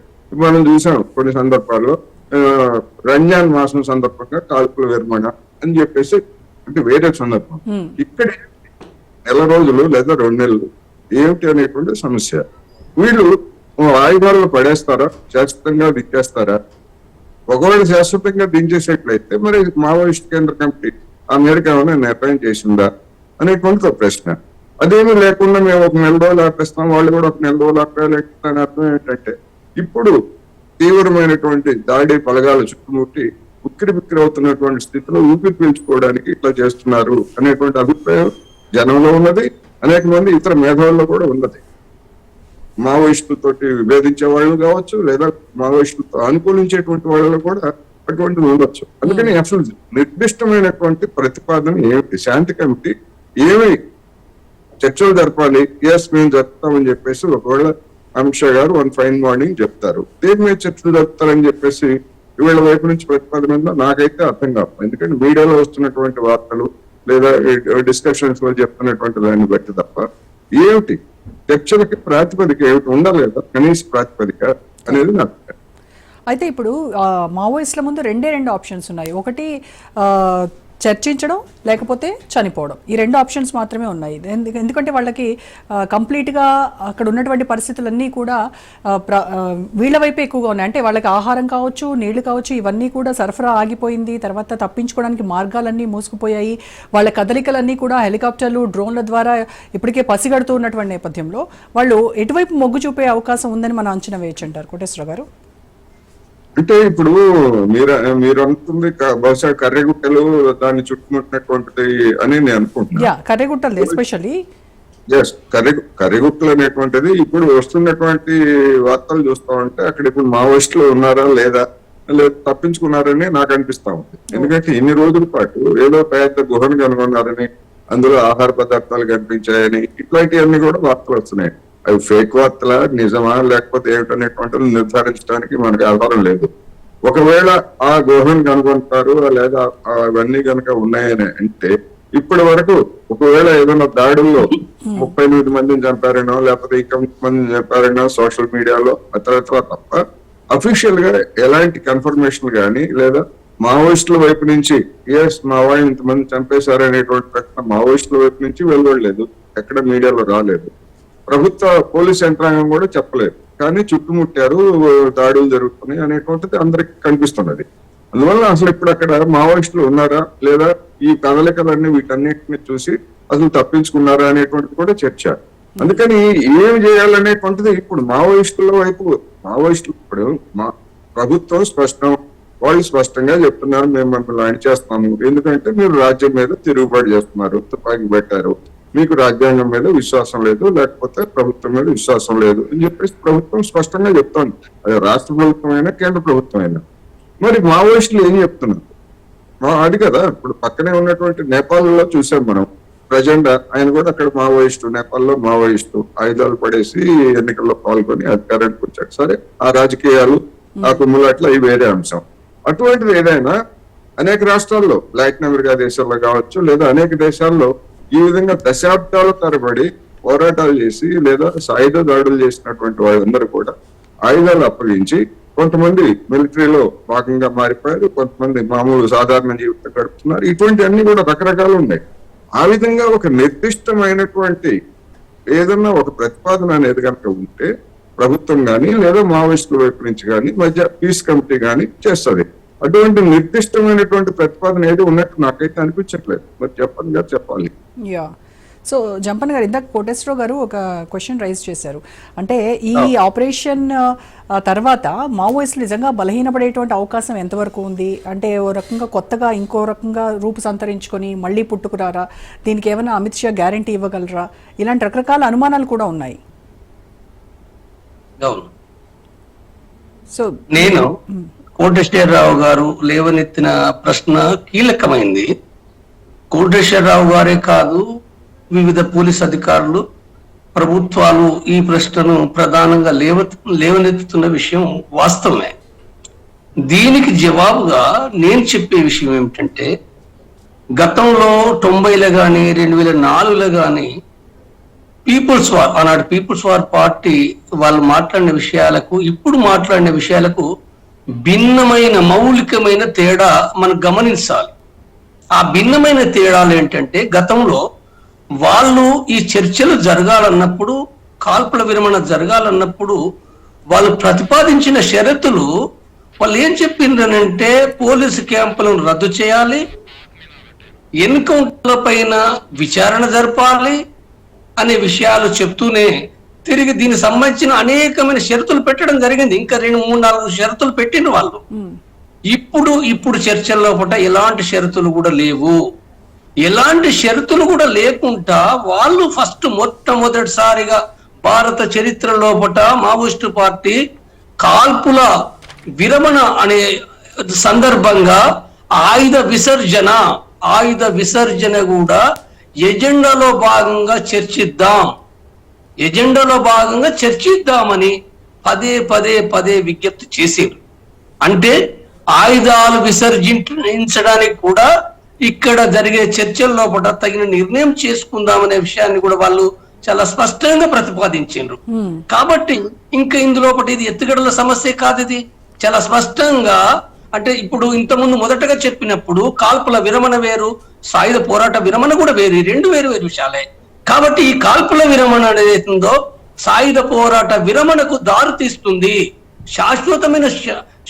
మనం చూసాం కొన్ని సందర్భాల్లో రంజాన్ మాసం సందర్భంగా కాల్పుల విరమణ అని చెప్పేసి, అంటే వేరే సందర్భం. ఇక్కడ 4 రోజులు లేదా 2 నెలలు ఏమిటి అనేటువంటి సమస్య. వీళ్ళు ఆయుధాలను పడేస్తారా, శాశ్వతంగా దించేస్తారా? ఒకవేళ శాశ్వతంగా దించేసేట్లయితే మరి మావోయిస్ట్ కేంద్ర కమిటీ అమెరికా ఏమైనా నిర్ణయం చేసిందా అనేటువంటి ఒక ప్రశ్న. అదేమీ లేకుండా మేము ఒక నెల రోజులు ఆపేస్తాం, వాళ్ళు కూడా ఒక నెల రోజులు ఆపేయాలని అర్థం ఏంటంటే ఇప్పుడు తీవ్రమైనటువంటి దాడి బలగాలు చుట్టుముట్టి ఉక్కిరి బిక్కిరి అవుతున్నటువంటి స్థితిలో ఊపిరి పీల్చుకోవడానికి ఇట్లా చేస్తున్నారు అనేటువంటి అభిప్రాయం జనంలో ఉన్నది, అనేక మంది ఇతర మేధావుల్లో కూడా ఉన్నది. మావోయిస్టులతోటి విభేదించే వాళ్ళు కావచ్చు, లేదా మావోయిస్టులతో అనుకూలించేటువంటి వాళ్ళు కూడా అటువంటిది ఉండొచ్చు. అందుకని అసలు నిర్దిష్టమైనటువంటి ప్రతిపాదన ఏమిటి, శాంతి కమిటీ ఏమి చర్చలు జరపాలి, ఎస్ మేము జరుపుతామని చెప్పేసి ఒకవేళ అమిత్ షా గారు వన్ ఫైన్ మార్నింగ్ చెప్తారు, దేని మీద చర్చలు జరుపుతారని చెప్పేసి వీళ్ళ వైపు నుంచి ప్రతిపాదన ఉందో నాకైతే అర్థం కాదు. ఎందుకంటే మీడియాలో వస్తున్నటువంటి వార్తలు లేదా డిస్కషన్స్ లో చెప్తున్నటువంటి దాన్ని బట్టి తప్ప ఏమిటి చర్చలకి ప్రాతిపదిక ఏమిటి ఉండాలి కదా, కనీస ప్రాతిపదిక అనేది నాకు. అయితే ఇప్పుడు మావోయిస్టుల ముందు రెండు ఆప్షన్స్ ఉన్నాయి. ఒకటి చర్చించడం, లేకపోతే చనిపోవడం. ఈ 2 ఆప్షన్స్ మాత్రమే ఉన్నాయి. ఎందుకంటే వాళ్ళకి కంప్లీట్గా అక్కడ ఉన్నటువంటి పరిస్థితులన్నీ కూడా వీళ్ళ వైపే ఎక్కువగా ఉన్నాయి. అంటే వాళ్ళకి ఆహారం కావచ్చు, నీళ్లు కావచ్చు, ఇవన్నీ కూడా సరఫరా ఆగిపోయింది. తర్వాత తప్పించుకోవడానికి మార్గాలన్నీ మూసుకుపోయాయి. వాళ్ళ కదలికలన్నీ కూడా హెలికాప్టర్లు, డ్రోన్ల ద్వారా ఇప్పటికే పసిగడుతూ ఉన్నటువంటి నేపథ్యంలో వాళ్ళు ఎటువైపు మొగ్గు చూపే అవకాశం ఉందని మనం అంచనా వేయచ్చు అంటారు కోటేశ్వరరావు గారు? అంటే ఇప్పుడు మీరు అనుకుంది బహుశా కర్రెగుట్టలు దాన్ని చుట్టుముట్టినటువంటిది అని నేను అనుకుంటున్నాను. కర్రెగుట్టలు ఎస్పెషల్లీ కర్రెగుట్టలు అనేటువంటిది ఇప్పుడు వస్తున్నటువంటి వార్తలు చూస్తా ఉంటే అక్కడ ఇప్పుడు మావోయిస్టులు ఉన్నారా లేదా తప్పించుకున్నారని నాకు అనిపిస్తా ఉంది. ఎందుకంటే ఇన్ని రోజుల పాటు ఏదో పెద్ద గుహను కనుగొన్నారని, అందులో ఆహార పదార్థాలు కనిపించాయని, ఇట్లాంటివన్నీ కూడా వార్తలు వస్తున్నాయి. అవి ఫేక్ వార్తలా నిజమా లేకపోతే ఏమిటనేటువంటిది నిర్ధారించడానికి మనకు ఆధారం లేదు. ఒకవేళ ఆ గుహను కనుగొంటారు లేదా అవన్నీ కనుక ఉన్నాయని అంటే ఇప్పటి వరకు ఒకవేళ ఏదైనా దాడుల్లో 38 మందిని చంపారనో లేకపోతే ఇంకా మందిని చంపారనో సోషల్ మీడియాలో అతరత్ర తప్ప అఫీషియల్ గా ఎలాంటి కన్ఫర్మేషన్ కానీ లేదా మావోయిస్టుల వైపు నుంచి మా వాళ్ళు ఇంతమంది చంపేశారు అనేటువంటి ప్రశ్న మావోయిస్టుల వైపు నుంచి వెలువడలేదు, ఎక్కడ మీడియాలో రాలేదు. ప్రభుత్వ పోలీస్ యంత్రాంగం కూడా చెప్పలేదు, కానీ చుట్టుముట్టారు, దాడులు జరుగుతున్నాయి అనేటువంటిది అందరికి కనిపిస్తున్నది. అందువల్ల అసలు ఇప్పుడు అక్కడ మావోయిస్టులు ఉన్నారా లేదా, ఈ కదలికలన్నీ వీటన్నిటిని చూసి అసలు తప్పించుకున్నారా అనేటువంటిది కూడా చర్చ. అందుకని ఏం చేయాలనేటువంటిది ఇప్పుడు మావోయిస్టుల వైపు ఇప్పుడు ప్రభుత్వం స్పష్టం, వాళ్ళు స్పష్టంగా చెప్తున్నారు మేము మిమ్మల్ని అణిచేస్తాము, ఎందుకంటే మీరు రాజ్యం మీద తిరుగుబాటు చేస్తున్నారు, తుపాకీ పెట్టారు, మీకు రాజ్యాంగం మీద విశ్వాసం లేదు, లేకపోతే ప్రభుత్వం మీద విశ్వాసం లేదు అని చెప్పేసి ప్రభుత్వం స్పష్టంగా చెప్తోంది. అది రాష్ట్ర ప్రభుత్వం అయినా కేంద్ర ప్రభుత్వం అయినా. మరి మావోయిస్టులు ఏం చెప్తున్నారు? అది కదా ఇప్పుడు పక్కనే ఉన్నటువంటి నేపాల్లో చూసాం మనం. ప్రజెంట్ ఆయన కూడా అక్కడ మావోయిస్టు, నేపాల్లో మావోయిస్టు ఆయుధాలు పడేసి ఎన్నికల్లో పాల్గొని అధికారానికి వచ్చాడు. సరే, ఆ రాజకీయాలు ఆ కుమ్ములాట్ల ఇవి వేరే అంశం. అటువంటిది ఏదైనా అనేక రాష్ట్రాల్లో, లాటిన్ అమెరికా దేశాల్లో కావచ్చు లేదా అనేక దేశాల్లో ఈ విధంగా దశాబ్దాల తరబడి పోరాటాలు చేసి లేదా సాయుధ దాడులు చేసినటువంటి వాళ్ళందరూ కూడా ఆయుధాలు అప్పగించి కొంతమంది మిలిటరీలో భాగంగా మారిపోయారు, కొంతమంది మామూలు సాధారణ జీవితం గడుపుతున్నారు. ఇటువంటి అన్ని కూడా రకరకాలు ఉన్నాయి. ఆ విధంగా ఒక నిర్దిష్టమైనటువంటి ఏదన్నా ఒక ప్రతిపాదన అనేది కనుక ఉంటే ప్రభుత్వం కానీ లేదా మావోయిస్టుల వైపు నుంచి కానీ మధ్య పీస్ కమిటీ కానీ చేస్తుంది. అటువంటి నిర్దిష్టమైనటువంటి ప్రతిపాదన ఏది ఉన్నట్టు నాకైతే అనిపించట్లేదు. మరి చెప్పాలి. సో జంపన్న గారు, ఇందాక కోటేశ్వరరావు గారు ఒక క్వశ్చన్ రైజ్ చేశారు. అంటే ఈ ఆపరేషన్ తర్వాత మావోయిస్టులు నిజంగా బలహీనపడేటువంటి అవకాశం ఎంతవరకు ఉంది? అంటే ఓ రకంగా కొత్తగా ఇంకో రకంగా రూపు సంతరించుకొని మళ్ళీ పుట్టుకురారా? దీనికి ఏమైనా అమిత్ షా గ్యారంటీ ఇవ్వగలరా? ఇలాంటి రకరకాల అనుమానాలు కూడా ఉన్నాయి. సో నేను కోటేశ్వరరావు గారు లేవనెత్తిన ప్రశ్న కీలకమైంది. కోటేశ్వరరావు గారే కాదు, వివిధ పోలీస్ అధికారులు, ప్రభుత్వాలు ఈ ప్రశ్నను ప్రధానంగా లేవనెత్తుతున్న విషయం వాస్తవమే. దీనికి జవాబుగా నేను చెప్పే విషయం ఏమిటంటే, గతంలో 90లో కానీ 2004లో కానీ పీపుల్స్ వార్, ఆనాడు పీపుల్స్ వార్ పార్టీ వాళ్ళు మాట్లాడిన విషయాలకు ఇప్పుడు మాట్లాడిన విషయాలకు భిన్నమైన మౌలికమైన తేడా మనం గమనించాలి. ఆ భిన్నమైన తేడాలు ఏంటంటే, గతంలో వాళ్ళు ఈ చర్చలు జరగాలన్నప్పుడు, కాల్పుల విరమణ జరగాలన్నప్పుడు వాళ్ళు ప్రతిపాదించిన షరతులు వాళ్ళు ఏం చెప్పిండ్రనంటే, పోలీసు క్యాంపులను రద్దు చేయాలి, ఎన్కౌంటర్ల పైన విచారణ జరపాలి అనే విషయాలు చెప్తూనే తిరిగి దీనికి సంబంధించిన అనేకమైన షరతులు పెట్టడం జరిగింది. ఇంకా 2-3-4 షరతులు పెట్టిన వాళ్ళు. ఇప్పుడు చర్చల్లో పూట ఎలాంటి షరతులు కూడా లేవు. ఎలాంటి షరతులు కూడా లేకుండా వాళ్ళు మొట్టమొదటిసారిగా భారత చరిత్రలో పూట మావోయిస్టు పార్టీ కాల్పుల విరమణ అనే సందర్భంగా ఆయుధ విసర్జన కూడా ఎజెండాలో భాగంగా చర్చిద్దామని పదే విజ్ఞప్తి చేశారు. అంటే ఆయుధాలు విసర్జించడానికి కూడా ఇక్కడ జరిగే చర్చల్లో కూడా తగిన నిర్ణయం చేసుకుందామనే విషయాన్ని కూడా వాళ్ళు చాలా స్పష్టంగా ప్రతిపాదించారు. కాబట్టి ఇంకా ఇందులో ఇది ఎత్తుగడల సమస్య కాదు. ఇది చాలా స్పష్టంగా అంటే ఇప్పుడు ఇంతకుముందు మొదటగా చెప్పినప్పుడు కాల్పుల విరమణ వేరు, సాయుధ పోరాట విరమణ కూడా వేరు, 2 వేరు విషయాలే. కాబట్టి ఈ కాల్పుల విరమణ అనేది ఉందో సాయుధ పోరాట విరమణకు దారి తీస్తుంది, శాశ్వతమైన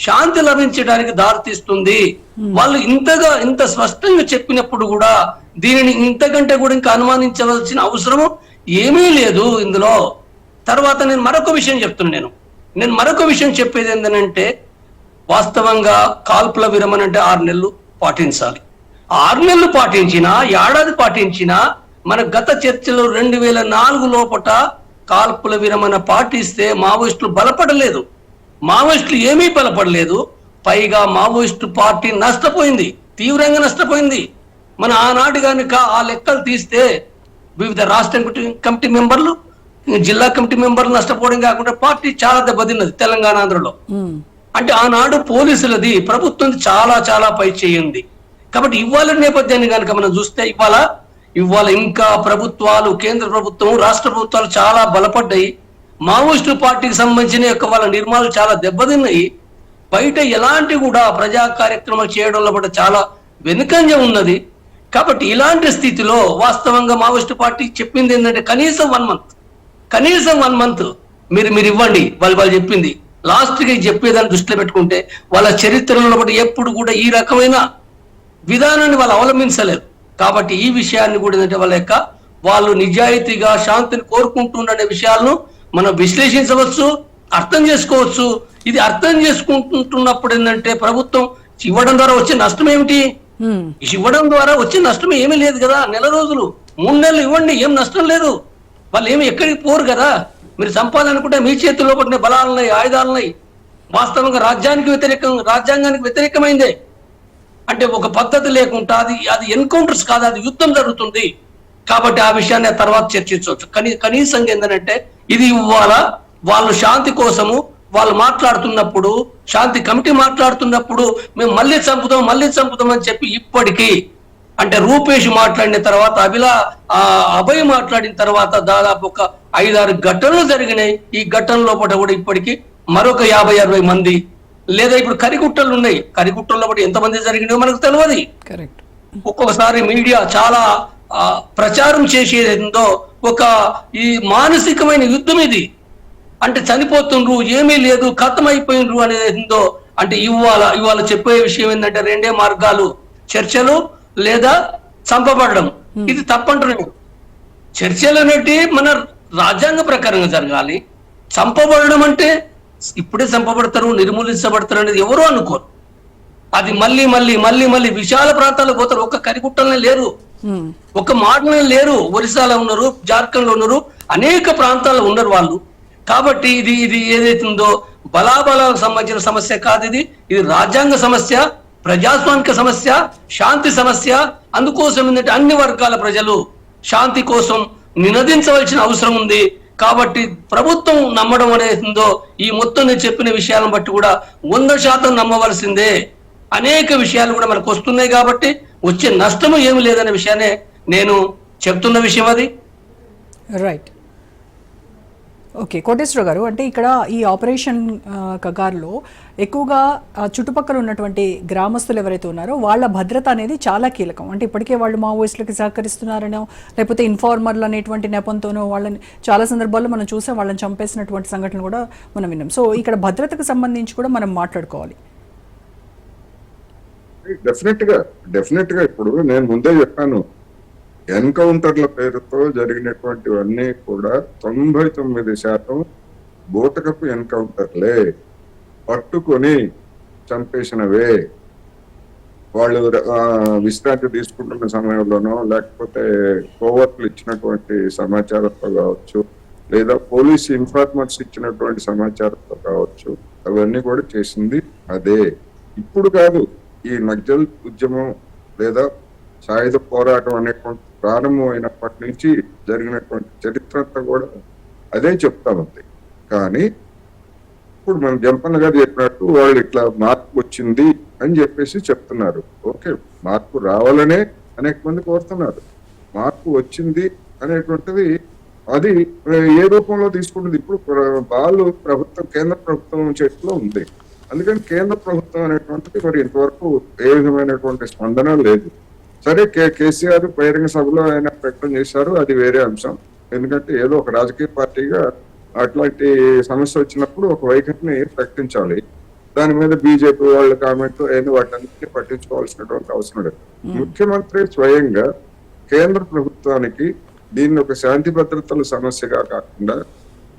శాంతి లభించడానికి దారితీస్తుంది. వాళ్ళు ఇంత స్పష్టంగా చెప్పినప్పుడు కూడా దీనిని ఇంతకంటే కూడా ఇంకా అనుమానించవలసిన అవసరం ఏమీ లేదు ఇందులో. తర్వాత నేను మరొక విషయం చెప్తున్నాను. నేను మరొక విషయం చెప్పేది ఏంటంటే, వాస్తవంగా కాల్పుల విరమణ అంటే 6 నెలలు పాటించాలి. 6 నెలలు పాటించినా, ఏడాది పాటించినా మన గత చర్చలో 2004 లోపట కాల్పుల విరమణ పాటిస్తే మావోయిస్టులు బలపడలేదు. మావోయిస్టులు ఏమీ బలపడలేదు. పైగా మావోయిస్టు పార్టీ నష్టపోయింది, తీవ్రంగా నష్టపోయింది. మన ఆనాటి కనుక ఆ లెక్కలు తీస్తే వివిధ రాష్ట్ర కమిటీ మెంబర్లు, జిల్లా కమిటీ మెంబర్లు నష్టపోవడం కాకుండా పార్టీ చాలా దెబ్బతిన్నది తెలంగాణ, ఆంధ్రలో. అంటే ఆనాడు పోలీసులది, ప్రభుత్వం చాలా పై చేయింది. కాబట్టి ఇవాళ నేపథ్యాన్ని కనుక మనం చూస్తే ఇవాళ ఇంకా ప్రభుత్వాలు, కేంద్ర ప్రభుత్వం, రాష్ట్ర ప్రభుత్వాలు చాలా బలపడ్డాయి. మావోయిస్టు పార్టీకి సంబంధించిన వాళ్ళ నిర్మాణాలు చాలా దెబ్బతిన్నాయి. బయట ఎలాంటి కూడా ప్రజా కార్యక్రమాలు చేయడంలో కూడా చాలా వెనుకంజ ఉన్నది. కాబట్టి ఇలాంటి స్థితిలో వాస్తవంగా మావోయిస్టు పార్టీ చెప్పింది ఏంటంటే కనీసం 1 మంత్ మీరు ఇవ్వండి. వాళ్ళు చెప్పింది లాస్ట్గా చెప్పేదాన్ని దృష్టిలో పెట్టుకుంటే వాళ్ళ చరిత్రలో ఎప్పుడు కూడా ఈ రకమైన విధానాన్ని వాళ్ళు అవలంబించలేరు. కాబట్టి ఈ విషయాన్ని కూడా ఏంటంటే వాళ్ళు నిజాయితీగా శాంతిని కోరుకుంటున్న విషయాలను మనం విశ్లేషించవచ్చు, అర్థం చేసుకోవచ్చు. ఇది అర్థం చేసుకుంటున్నప్పుడు ఏంటంటే ప్రభుత్వం ఇవ్వడం ద్వారా వచ్చే నష్టం ఏమిటి? ఇవ్వడం ద్వారా వచ్చే నష్టం ఏమీ లేదు కదా. 1 నెల రోజులు 3 నెలలు ఇవ్వండి, ఏం నష్టం లేదు. వాళ్ళు ఏమి ఎక్కడికి పోరు కదా. మీరు సంపాదనుకుంటే మీ చేతుల్లో పట్టిన బలాలున్నాయి, ఆయుధాలున్నాయి. వాస్తవంగా రాజ్యాంగానికి వ్యతిరేకమైందే. అంటే ఒక పద్ధతి లేకుండా అది ఎన్కౌంటర్స్ కాదు, అది యుద్ధం జరుగుతుంది. కాబట్టి ఆ విషయాన్ని తర్వాత చర్చించవచ్చు. కనీసంగా ఏంటంటే ఇది ఇవాళ వాళ్ళు శాంతి కోసము వాళ్ళు మాట్లాడుతున్నప్పుడు, శాంతి కమిటీ మాట్లాడుతున్నప్పుడు మేము మళ్ళీ చంపుతాం అని చెప్పి ఇప్పటికీ అంటే రూపేష్ మాట్లాడిన తర్వాత, అభయ్ మాట్లాడిన తర్వాత దాదాపు ఒక 5-6 ఘటనలు జరిగినాయి. ఈ ఘటనలో కూడా ఇప్పటికీ మరొక 50-60 మంది, లేదా ఇప్పుడు కరిగుట్టలు ఉన్నాయి, కరిగుట్టల్లో కూడా ఎంతమంది జరిగినాయో మనకు తెలియదు. ఒక్కొక్కసారి మీడియా చాలా ప్రచారం చేసేదో ఈ మానసికమైన యుద్ధం ఇది. అంటే చనిపోతుండ్రు, ఏమీ లేదు, ఖతమైపోయినరు అనేది అంటే ఇవాళ చెప్పే విషయం ఏంటంటే 2 మార్గాలు, చర్చలు లేదా చంపబడడం. ఇది తప్పంటున్నాడు. చర్చలు అనేటి మన రాజ్యాంగ ప్రకారంగా జరగాలి. చంపబడడం అంటే ఇప్పుడే చంపబడతారు, నిర్మూలించబడతారు అనేది ఎవరు అనుకోరు. అది మళ్ళీ విశాల ప్రాంతాలకు పోతారు. ఒక్క కరిగుట్టలనే లేరు, ఒక మాటలనే లేరు. ఒరిస్సాలో ఉన్నారు, జార్ఖండ్ లో ఉన్నారు, అనేక ప్రాంతాల్లో ఉన్నారు వాళ్ళు. కాబట్టి ఇది ఏదైతుందో బలాబలాలకు సంబంధించిన సమస్య కాదు. ఇది రాజ్యాంగ సమస్య, ప్రజాస్వామిక సమస్య, శాంతి సమస్య. అందుకోసం ఏంటంటే అన్ని వర్గాల ప్రజలు శాంతి కోసం నినదించవలసిన అవసరం ఉంది. కాబట్టి ప్రభుత్వం నమ్మడం అనేదో ఈ మొత్తం నేను చెప్పిన విషయాలను బట్టి కూడా 100% నమ్మవలసిందే. అనేక విషయాలు కూడా మనకు వస్తున్నాయి కాబట్టి వచ్చే నష్టము ఏమి లేదనే విషయాన్ని నేను చెప్తున్న విషయం అది. రైట్. ఓకే కోటేశ్వర గారు, అంటే ఇక్కడ ఈ ఆపరేషన్ కగార్లో ఎక్కువగా చుట్టుపక్కల ఉన్నటువంటి గ్రామస్తులు ఎవరైతే ఉన్నారో వాళ్ళ భద్రత అనేది చాలా కీలకం. అంటే ఇప్పటికే వాళ్ళు మావోయిస్టులకి సహకరిస్తున్నారనో లేకపోతే ఇన్ఫార్మర్లు అనేటువంటి నెపంతోనో వాళ్ళని చాలా సందర్భాల్లో మనం చూసాం, వాళ్ళని చంపేసినటువంటి సంఘటనలు కూడా మనం విన్నాం. సో ఇక్కడ భద్రతకు సంబంధించి కూడా మనం మాట్లాడుకోవాలి. డెఫినెట్ గా ఇప్పుడు నేను ముందే చెప్పాను, ఎన్కౌంటర్ల పేరుతో జరిగినటువంటివన్నీ కూడా 99% బూటకపు ఎన్కౌంటర్లే, పట్టుకొని చంపేసినవే. వాళ్ళు విశ్రాంతి తీసుకుంటున్న సమయంలోనో లేకపోతే కోవర్ట్లు ఇచ్చినటువంటి సమాచారంతో కావచ్చు, లేదా పోలీస్ ఇన్ఫార్మర్స్ ఇచ్చినటువంటి సమాచారంతో కావచ్చు, అవన్నీ కూడా చేసింది అదే. ఇప్పుడు కాదు, ఈ నక్సల్ ఉద్యమం లేదా సాయుధ పోరాటం అనేటువంటి ప్రారంభం అయినప్పటి నుంచి జరిగినటువంటి చరిత్ర అంతా కూడా అదే చెప్తా ఉంది. కానీ ఇప్పుడు మనం జంపన్న గారు చెప్పినట్టు వాళ్ళు ఇట్లా మార్పు వచ్చింది అని చెప్పేసి చెప్తున్నారు. ఓకే, మార్పు రావాలనే అనేక మంది కోరుతున్నారు. మార్పు వచ్చింది అనేటువంటిది అది ఏ రూపంలో తీసుకుంటుంది? ఇప్పుడు వాళ్ళు ప్రభుత్వం, కేంద్ర ప్రభుత్వం చేతిలో ఉంది. అందుకని కేంద్ర ప్రభుత్వం అనేటువంటిది మరి ఇంతవరకు ఏ విధమైనటువంటి స్పందన లేదు. సరే, కేసీఆర్ బహిరంగ సభలో ఆయన ప్రకటన చేశారు, అది వేరే అంశం. ఎందుకంటే ఏదో ఒక రాజకీయ పార్టీగా అట్లాంటి సమస్య వచ్చినప్పుడు ఒక వైఖరిని ప్రకటించాలి. దాని మీద బీజేపీ వాళ్ళ కామెంట్లు ఏదో వాటన్నిటిని పట్టించుకోవాల్సినటువంటి అవసరం లేదు. ముఖ్యమంత్రి స్వయంగా కేంద్ర ప్రభుత్వానికి దీన్ని ఒక శాంతి భద్రతల సమస్యగా కాకుండా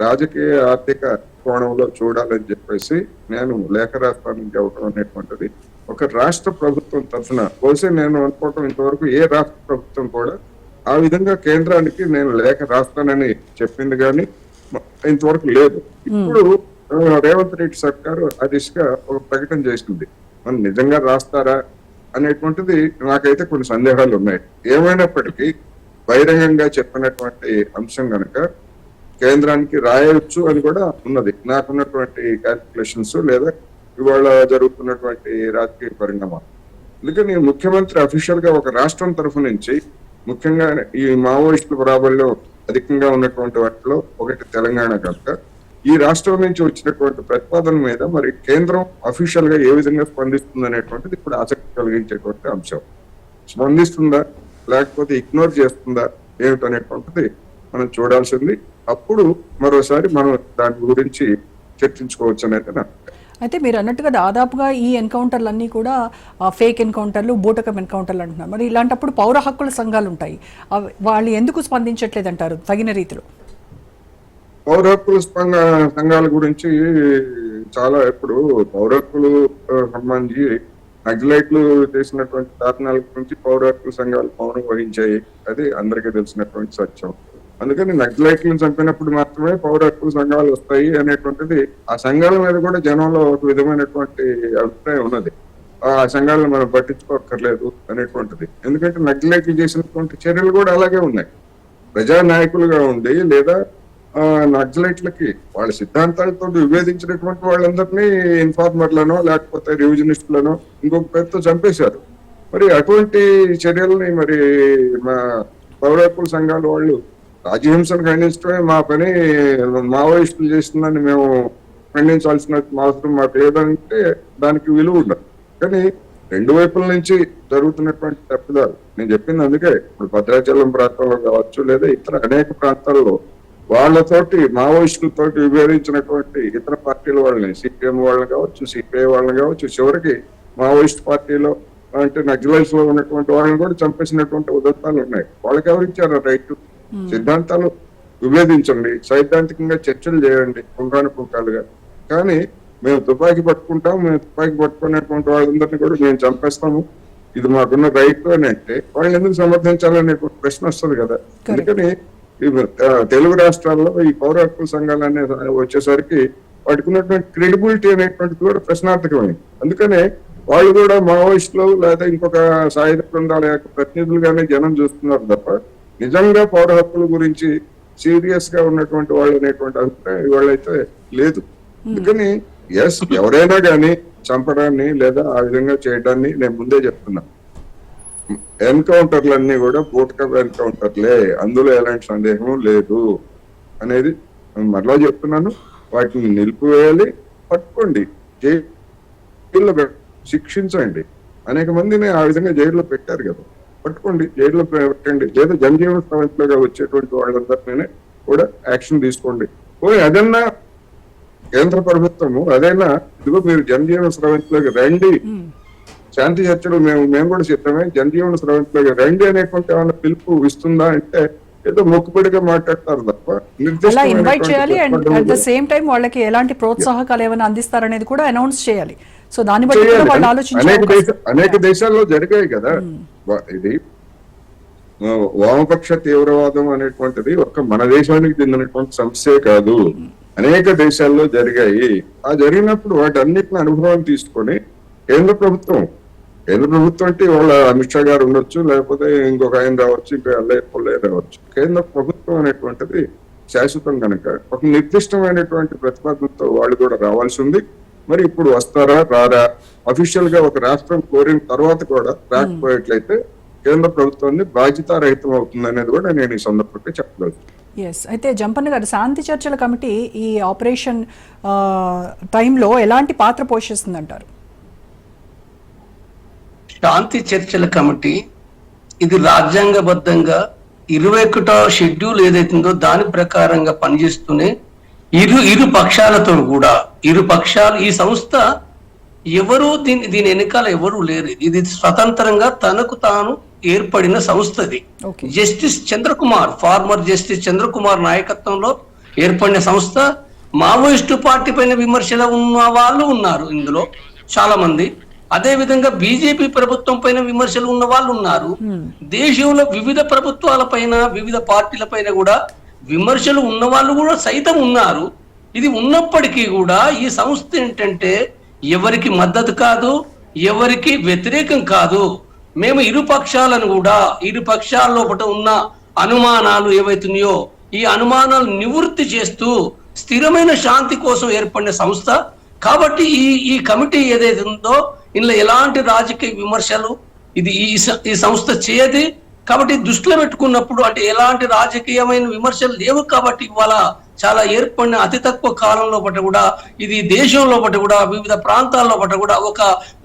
రాజకీయ ఆర్థిక కోణంలో చూడాలని చెప్పేసి నేను లేఖ రాష్ట్రానికి చెప్పడం అనేటువంటిది ఒక రాష్ట్ర ప్రభుత్వం తరఫున, బహుశా నేను అనుకోవటం ఇంతవరకు ఏ రాష్ట్ర ప్రభుత్వం కూడా ఆ విధంగా కేంద్రానికి నేను లేఖ రాస్తానని చెప్పింది కానీ ఇంతవరకు లేదు. ఇప్పుడు రేవంత్ రెడ్డి సర్కారు ఆ దిశగా ఒక ప్రకటన చేసింది. మనం నిజంగా రాస్తారా అనేటువంటిది నాకైతే కొన్ని సందేహాలు ఉన్నాయి. ఏమైనప్పటికీ బహిరంగంగా చెప్పినటువంటి అంశం కనుక కేంద్రానికి రాయవచ్చు అని కూడా ఉన్నది. నాకున్నటువంటి క్యాల్కులేషన్స్ లేదా ఇవాళ జరుగుతున్నటువంటి రాజకీయ పరిణామాలు. అందుకని ముఖ్యమంత్రి అఫీషియల్ గా ఒక రాష్ట్రం తరఫు నుంచి, ముఖ్యంగా ఈ మావోయిస్టుల ప్రాబల్యం అధికంగా ఉన్నటువంటి వాటిలో ఒకటి తెలంగాణ కనుక, ఈ రాష్ట్రం నుంచి వచ్చినటువంటి ప్రతిపాదన మీద మరి కేంద్రం అఫీషియల్ గా ఏ విధంగా స్పందిస్తుంది అనేటువంటిది ఇప్పుడు ఆసక్తి కలిగించేటువంటి అంశం. స్పందిస్తుందా లేకపోతే ఇగ్నోర్ చేస్తుందా ఏమిటనేటువంటిది మనం చూడాల్సింది. అప్పుడు మరోసారి మనం దాని గురించి చర్చించుకోవచ్చు అనేది నా. అయితే మీరు అన్నట్టుగా దాదాపుగా ఈ ఎన్కౌంటర్లన్నీ కూడా ఫేక్ ఎన్కౌంటర్లు, బూటకం ఎన్కౌంటర్లు అంటున్నారు. మరి ఇలాంటప్పుడు పౌర హక్కుల సంఘాలు ఉంటాయి, వాళ్ళు ఎందుకు స్పందించట్లేదు అంటారు తగిన రీతిలో? పౌర హక్కుల సంఘాల గురించి చాలా, ఇప్పుడు పౌర హక్కులు సంబంధించి నక్సలైట్లు చేసినటువంటి దారుణాల గురించి పౌర హక్కుల సంఘాలు మౌనం వహించాయి, అది అందరికీ తెలిసినటువంటి సత్యం. అందుకని నక్సలైట్లను చంపినప్పుడు మాత్రమే పౌర హక్కుల సంఘాలు వస్తాయి అనేటువంటిది ఆ సంఘాల మీద కూడా జనంలో ఒక విధమైనటువంటి అభిప్రాయం ఉన్నది. ఆ సంఘాలను మనం పట్టించుకోక్కర్లేదు అనేటువంటిది. ఎందుకంటే నక్సలైట్లు చేసినటువంటి చర్యలు కూడా అలాగే ఉన్నాయి. ప్రజా నాయకులుగా ఉండి లేదా నక్సలైట్లకి వాళ్ళ సిద్ధాంతాలతో విభేదించినటువంటి వాళ్ళందరినీ ఇన్ఫార్మర్లను లేకపోతే రివిజనిస్టులను ఇంకొక పేరుతో చంపేశారు. మరి అటువంటి చర్యలని మరి మా పౌర హక్కుల సంఘాల వాళ్ళు రాజ్యహింసను ఖండించడమే మా పని, మావోయిస్టులు చేస్తుందని మేము ఖండించాల్సిన అవసరం మాకు లేదంటే దానికి విలువ ఉండదు. కానీ రెండు వైపుల నుంచి జరుగుతున్నటువంటి తప్పిదాలు నేను చెప్పింది అందుకే. ఇప్పుడు భద్రాచలం ప్రాంతంలో కావచ్చు లేదా ఇతర అనేక ప్రాంతాల్లో వాళ్ళతోటి మావోయిస్టులతోటి విభేదించినటువంటి ఇతర పార్టీల వాళ్ళని, సిపిఎం వాళ్ళని కావచ్చు, సిపిఐ వాళ్ళని కావచ్చు, చివరికి మావోయిస్ట్ పార్టీలో అంటే నక్సలైట్స్ లో ఉన్నటువంటి వాళ్ళని కూడా చంపేసినటువంటి ఉదంతాలు ఉన్నాయి. వాళ్ళకి ఎవరిచ్చారు రైట్? సిద్ధాంతాలు విభేదించండి, సైద్ధాంతికంగా చర్చలు చేయండి పుంకాలుగా. కానీ మేము తుపాకీ పట్టుకుంటాం, మేము తుపాకీ పట్టుకునేటువంటి వాళ్ళందరినీ కూడా మేము చంపేస్తాము, ఇది మాకున్న రైట్ అని అంటే వాళ్ళని ఎందుకు సమర్థించాలనే ప్రశ్న వస్తుంది కదా. అందుకని తెలుగు రాష్ట్రాల్లో ఈ పౌర హక్కుల సంఘాలు అనేది వచ్చేసరికి వాటికి ఉన్నటువంటి క్రెడిబిలిటీ అనేటువంటిది కూడా ప్రశ్నార్థకమైంది. అందుకనే వాళ్ళు కూడా మావోయిస్టులు లేదా ఇంకొక సాయుధ బృందాల యొక్క ప్రతినిధులుగానే జనం చూస్తున్నారు తప్ప నిజంగా పౌర హక్కుల గురించి సీరియస్ గా ఉన్నటువంటి వాళ్ళు అనేటువంటి అభిప్రాయం వాళ్ళైతే లేదు. అందుకని ఎవరైనా కానీ చంపడాన్ని లేదా ఆ విధంగా చేయడాన్ని నేను ముందే చెప్తున్నా, ఎన్కౌంటర్లన్నీ కూడా బూటకప్ ఎన్కౌంటర్లే, అందులో ఎలాంటి సందేహం లేదు అనేది మరలా చెప్తున్నాను. వాటిని నిలిపివేయాలి, పట్టుకోండి, జైల్లో శిక్షించండి. అనేక మందిని ఆ విధంగా జైల్లో పెట్టారు కదా, పట్టుకోండి, జైల్లో పెట్టండి. లేదా జనజీవన సమితిలోగా వచ్చేటువంటి వాళ్ళందరినీ కూడా యాక్షన్ తీసుకోండి. అదన్నా కేంద్ర ప్రభుత్వము అదైనా ఇదిగో మీరు జనజీవన సమితిలోకి రండి శాంతి చర్చలు మేము కూడా సిద్ధమే, జనజీవన స్రవంతిలో రండి అనేటువంటి ఏమైనా పిలుపు ఇస్తుందా అంటే ఏదో మొక్కుబడిగా మాట్లాడతారు తప్ప అలా ఇన్వైట్ చేయాలి అండ్ అట్ ద నిర్దిష్టమైనటువంటి సేమ్ టైం వాళ్ళకి ఎలాంటి ప్రోత్సాహకాలు ఏమైనా అందిస్తారనేది కూడా అనౌన్స్ చేయాలి. సో దాన్ని బట్టి కూడా వాళ్ళు ఆలోచించాలి. అనేక దేశాల్లో జరిగాయి కదా ఇది. వామపక్ష తీవ్రవాదం అనేటువంటిది ఒక మన దేశానికి చెందినటువంటి సమస్యే కాదు, అనేక దేశాల్లో జరిగాయి. ఆ జరిగినప్పుడు వాటన్నిటిని అనుభవం తీసుకొని కేంద్ర ప్రభుత్వం అంటే వాళ్ళ అమిత్ షా గారు ఉండొచ్చు, లేకపోతే ఇంకొక ఆయన రావచ్చు, ఇంకా ఎల్లయ్య రావచ్చు. కేంద్ర ప్రభుత్వం అనేటువంటిది శాశ్వతం కనుక ఒక నిర్దిష్టమైనటువంటి ప్రతిపాదనతో వాళ్ళు కూడా రావాల్సి ఉంది. మరి ఇప్పుడు వస్తారా రారా, అఫీషియల్ గా ఒక రాష్ట్రం కోరిన తర్వాత కూడా రాకపోయేట్లయితే కేంద్ర ప్రభుత్వాన్ని బాధ్యతారహితం అవుతుంది అనేది కూడా నేను ఈ సందర్భంగా చెప్పగలను. ఎస్, అయితే జంపన్న గారు, శాంతి చర్చల కమిటీ ఈ ఆపరేషన్ టైంలో ఎలాంటి పాత్ర పోషిస్తుందంటారు? శాంతి చర్చల కమిటీ ఇది రాజ్యాంగబద్ధంగా 21వ షెడ్యూల్ ఏదైతుందో దాని ప్రకారంగా పనిచేస్తూనే ఇరు పక్షాలతో కూడా ఈ సంస్థ ఎవరు దీని వెనకాల ఎవరు లేరు. ఇది స్వతంత్రంగా తనకు తాను ఏర్పడిన సంస్థది. Justice Chandrakumar, former justice Chandrakumar నాయకత్వంలో ఏర్పడిన సంస్థ. మావోయిస్టు పార్టీ పైన విమర్శలు ఉన్న వాళ్ళు ఉన్నారు ఇందులో చాలా మంది. అదే విధంగా బీజేపీ ప్రభుత్వం పైన విమర్శలు ఉన్న వాళ్ళు ఉన్నారు. దేశంలో వివిధ ప్రభుత్వాల పైన, వివిధ పార్టీల పైన కూడా విమర్శలు ఉన్న వాళ్ళు కూడా సైతం ఉన్నారు. ఇది ఉన్నప్పటికీ కూడా ఈ సంస్థ ఏంటంటే ఎవరికి మద్దతు కాదు, ఎవరికి వ్యతిరేకం కాదు. మేము ఇరు పక్షాల లోపల ఉన్న అనుమానాలు ఏవైతున్నాయో ఈ అనుమానాలు నివృత్తి చేస్తూ స్థిరమైన శాంతి కోసం ఏర్పడిన సంస్థ. కాబట్టి ఈ కమిటీ ఏదైతే ఉందో ఇందులో ఎలాంటి రాజకీయ విమర్శలు ఈ సంస్థ చేయదు. కాబట్టి దృష్టిలో పెట్టుకున్నప్పుడు అంటే ఎలాంటి రాజకీయమైన విమర్శలు లేవు. కాబట్టి ఇవాళ చాలా ఏర్పడిన అతి తక్కువ కాలంలో పట్ల కూడా ఇది దేశంలో పట్ల కూడా వివిధ ప్రాంతాల్లో పట్ల కూడా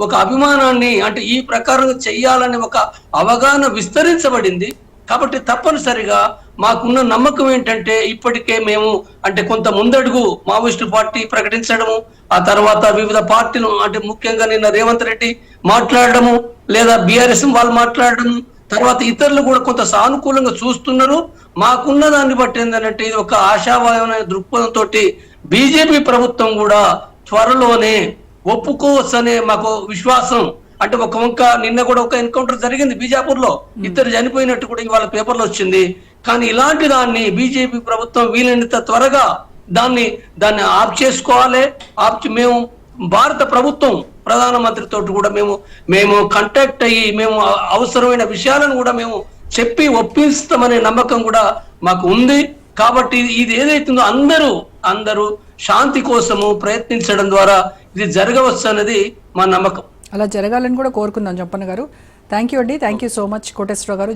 ఒక అభిమానాన్ని అంటే ఈ ప్రకారం చెయ్యాలని ఒక అవగాహన విస్తరించబడింది. కాబట్టి తప్పనిసరిగా మాకున్న నమ్మకం ఏంటంటే ఇప్పటికే మేము అంటే కొంత ముందడుగు మావోయిస్టు పార్టీ ప్రకటించడము, ఆ తర్వాత వివిధ పార్టీలు అంటే ముఖ్యంగా నిన్న రేవంత్ రెడ్డి మాట్లాడడము, లేదా బీఆర్ఎస్ వాళ్ళు మాట్లాడడం, తర్వాత ఇతరులు కూడా కొంత సానుకూలంగా చూస్తున్నారు. మాకున్న దాన్ని బట్టి ఏంటంటే ఇది ఒక ఆశావాదమైన దృక్పథంతో బీజేపీ ప్రభుత్వం కూడా త్వరలోనే ఒప్పుకోవచ్చనే మాకు విశ్వాసం. అంటే ఒక వంక నిన్న కూడా ఒక ఎన్కౌంటర్ జరిగింది బీజాపూర్ లో, ఇద్దరు చనిపోయినట్టు కూడా ఇవాళ పేపర్లో వచ్చింది. కానీ ఇలాంటి దాన్ని బీజేపీ ప్రభుత్వం వీలైనంత త్వరగా దాన్ని ఆప్ చేసుకోవాలి. మేము భారత ప్రభుత్వం ప్రధానమంత్రితో కూడా మేము కాంటాక్ట్ అయ్యి మేము అవసరమైన విషయాలను కూడా మేము చెప్పి ఒప్పిస్తామనే నమ్మకం కూడా మాకు ఉంది. కాబట్టి ఇది ఏదైతుందో అందరూ శాంతి కోసము ప్రయత్నించడం ద్వారా ఇది జరగవచ్చు అన్నది మా నమ్మకం. అలా జరగాలని కూడా కోరుకుందాం జంపన్న గారు. థ్యాంక్ యూ అండి, thank you so much Koteswararao గారు.